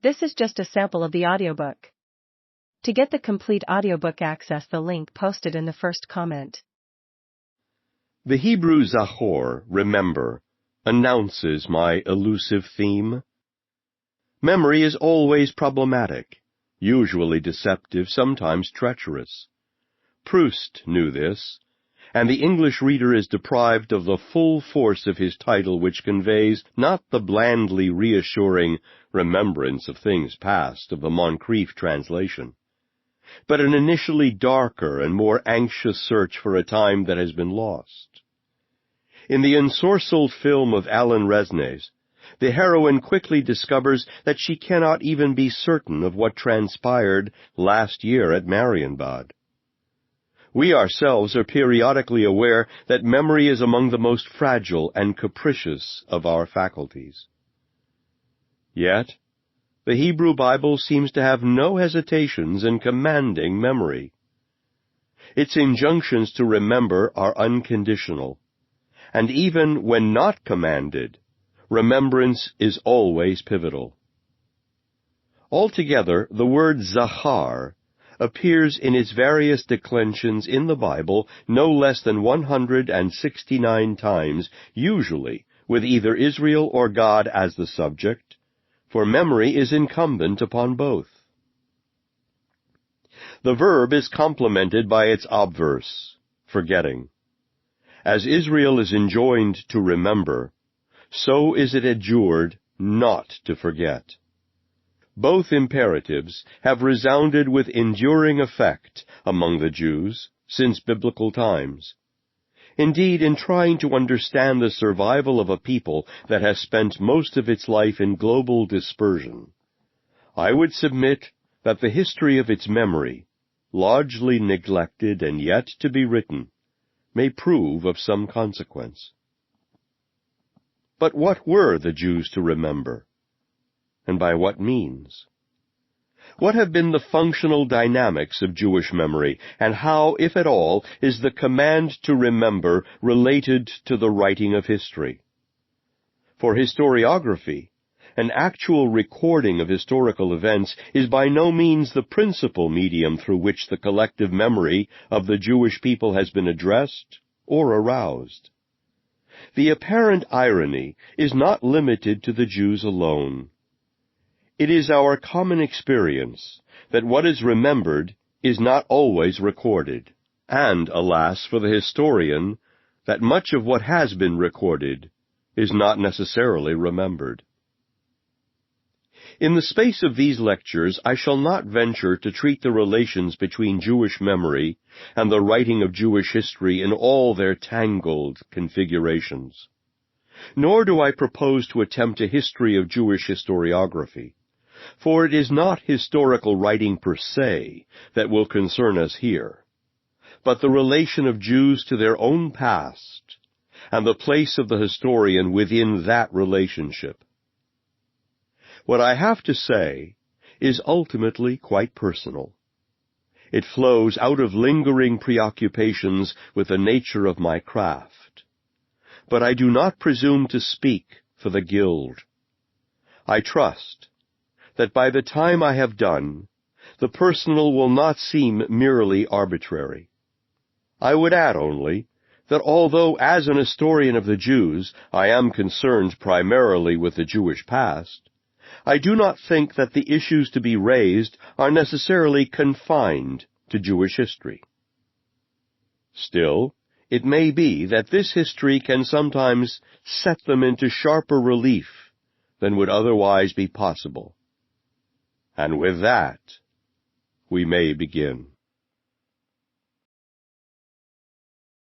This is just a sample of the audiobook. To get the complete audiobook, access the link posted in the first comment. The Hebrew Zakhor, remember, announces my elusive theme. Memory is always problematic, usually deceptive, sometimes treacherous. Proust knew this, and the English reader is deprived of the full force of his title, which conveys not the blandly reassuring remembrance of things past of the Moncrief translation, but an initially darker and more anxious search for a time that has been lost. In the ensorcelled film of Alan Resnais, the heroine quickly discovers that she cannot even be certain of what transpired last year at Marienbad. We ourselves are periodically aware that memory is among the most fragile and capricious of our faculties. Yet, the Hebrew Bible seems to have no hesitations in commanding memory. Its injunctions to remember are unconditional, and even when not commanded, remembrance is always pivotal. Altogether, the word Zakhar appears in its various declensions in the Bible no less than 169 times, usually with either Israel or God as the subject, for memory is incumbent upon both. The verb is complemented by its obverse, forgetting. As Israel is enjoined to remember, so is it adjured not to forget. Both imperatives have resounded with enduring effect among the Jews since biblical times. Indeed, in trying to understand the survival of a people that has spent most of its life in global dispersion, I would submit that the history of its memory, largely neglected and yet to be written, may prove of some consequence. But what were the Jews to remember? And by what means? What have been the functional dynamics of Jewish memory, and how, if at all, is the command to remember related to the writing of history? For historiography, an actual recording of historical events is by no means the principal medium through which the collective memory of the Jewish people has been addressed or aroused. The apparent irony is not limited to the Jews alone. It is our common experience that what is remembered is not always recorded, and, alas for the historian, that much of what has been recorded is not necessarily remembered. In the space of these lectures, I shall not venture to treat the relations between Jewish memory and the writing of Jewish history in all their tangled configurations. Nor do I propose to attempt a history of Jewish historiography, for it is not historical writing per se that will concern us here, but the relation of Jews to their own past, and the place of the historian within that relationship. What I have to say is ultimately quite personal. It flows out of lingering preoccupations with the nature of my craft. But I do not presume to speak for the Guild. I trust that by the time I have done, the personal will not seem merely arbitrary. I would add only that although as an historian of the Jews I am concerned primarily with the Jewish past, I do not think that the issues to be raised are necessarily confined to Jewish history. Still, it may be that this history can sometimes set them into sharper relief than would otherwise be possible. And with that, we may begin.